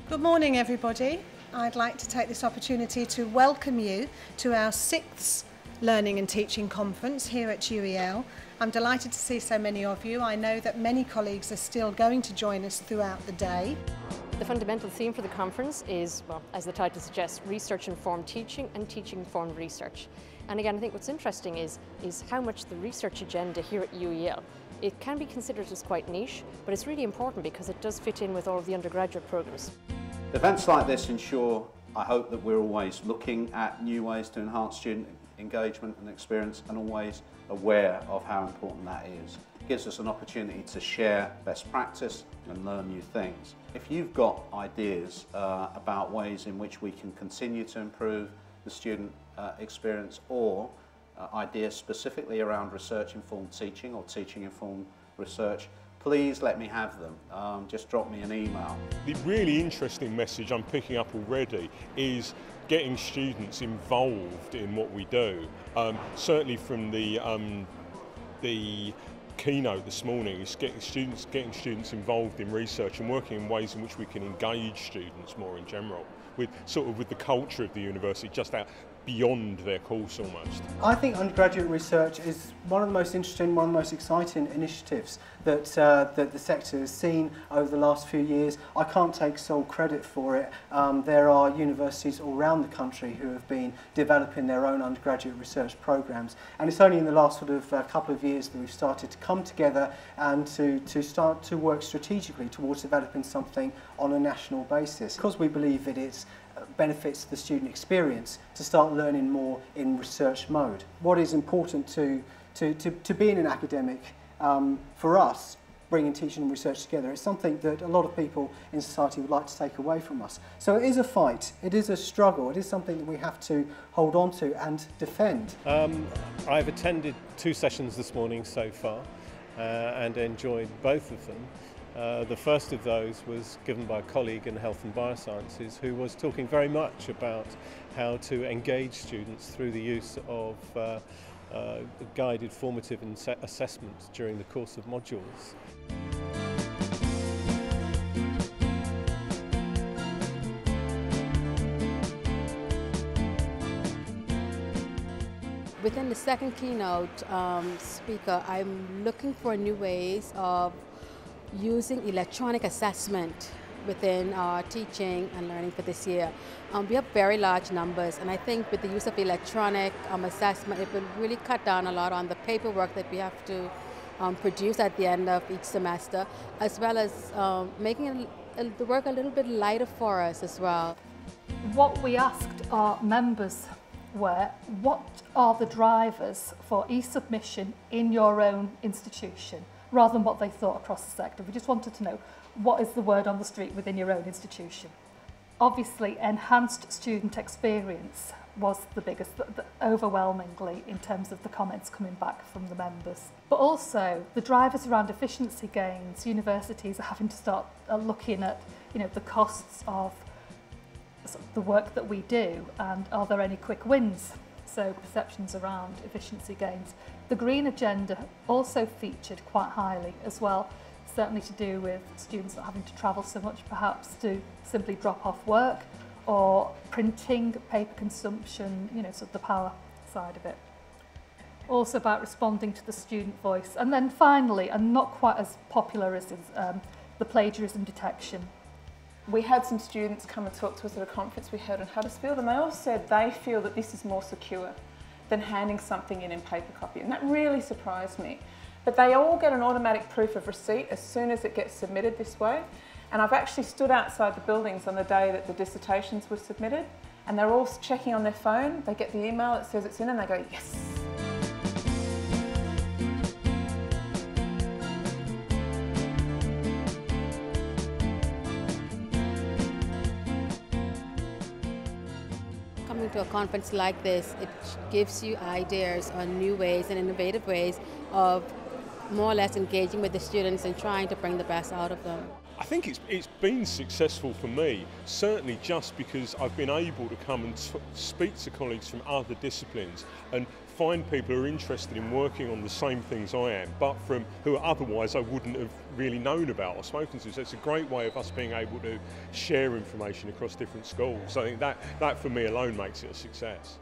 Good morning everybody. I'd like to take this opportunity to welcome you to our 6th Learning and Teaching Conference here at UEL. I'm delighted to see so many of you. I know that many colleagues are still going to join us throughout the day. The fundamental theme for the conference is, well, as the title suggests, research-informed teaching and teaching-informed research. And again, I think what's interesting is how much the research agenda here at UEL, it can be considered as quite niche, but it's really important because it does fit in with all of the undergraduate programs. Events like this ensure, I hope, that we're always looking at new ways to enhance student engagement and experience, and always aware of how important that is. It gives us an opportunity to share best practice and learn new things. If you've got ideas about ways in which we can continue to improve the student experience, or ideas specifically around research-informed teaching or teaching-informed research, please let me have them. Just drop me an email. The really interesting message I'm picking up already is getting students involved in what we do. Certainly from the keynote this morning is getting students involved in research and working in ways in which we can engage students more in general with the culture of the university, just out beyond their course almost. I think undergraduate research is one of the most interesting, one of the most exciting initiatives that the sector has seen over the last few years. I can't take sole credit for it. There are universities all around the country who have been developing their own undergraduate research programs, and it's only in the last couple of years that we've started to come together and to start to work strategically towards developing something on a national basis, because we believe that it benefits the student experience to start learning more in research mode. What is important to being an academic, for us, bringing teaching and research together, is something that a lot of people in society would like to take away from us. So it is a fight, it is a struggle, it is something that we have to hold on to and defend. I've attended 2 sessions this morning so far and enjoyed both of them. The first of those was given by a colleague in Health and Biosciences who was talking very much about how to engage students through the use of guided formative assessments during the course of modules. Within the second keynote speaker, I'm looking for new ways of using electronic assessment within our teaching and learning for this year. We have very large numbers, and I think with the use of electronic assessment, it will really cut down a lot on the paperwork that we have to produce at the end of each semester, as well as making the work a little bit lighter for us as well. What we asked our members were, what are the drivers for e-submission in your own institution, rather than what they thought across the sector. We just wanted to know, what is the word on the street within your own institution? Obviously, enhanced student experience was the biggest, overwhelmingly, in terms of the comments coming back from the members. But also, the drivers around efficiency gains. Universities are having to start looking at, the costs of the work that we do, and are there any quick wins? So perceptions around efficiency gains. The green agenda also featured quite highly as well, certainly to do with students not having to travel so much, perhaps to simply drop off work, or printing, paper consumption, the power side of it. Also about responding to the student voice. And then finally, and not quite as popular as the plagiarism detection. We had some students come and talk to us at a conference we held in Huddersfield, and they all said they feel that this is more secure than handing something in paper copy, and that really surprised me. But they all get an automatic proof of receipt as soon as it gets submitted this way, and I've actually stood outside the buildings on the day that the dissertations were submitted, and they're all checking on their phone. They get the email that says it's in, and they go, yes. Coming to a conference like this, it gives you ideas on new ways and innovative ways of more or less engaging with the students and trying to bring the best out of them. I think it's been successful for me, certainly just because I've been able to come and speak to colleagues from other disciplines and find people who are interested in working on the same things I am, but from who otherwise I wouldn't have really known about or spoken to. So it's a great way of us being able to share information across different schools. So I think that for me alone makes it a success.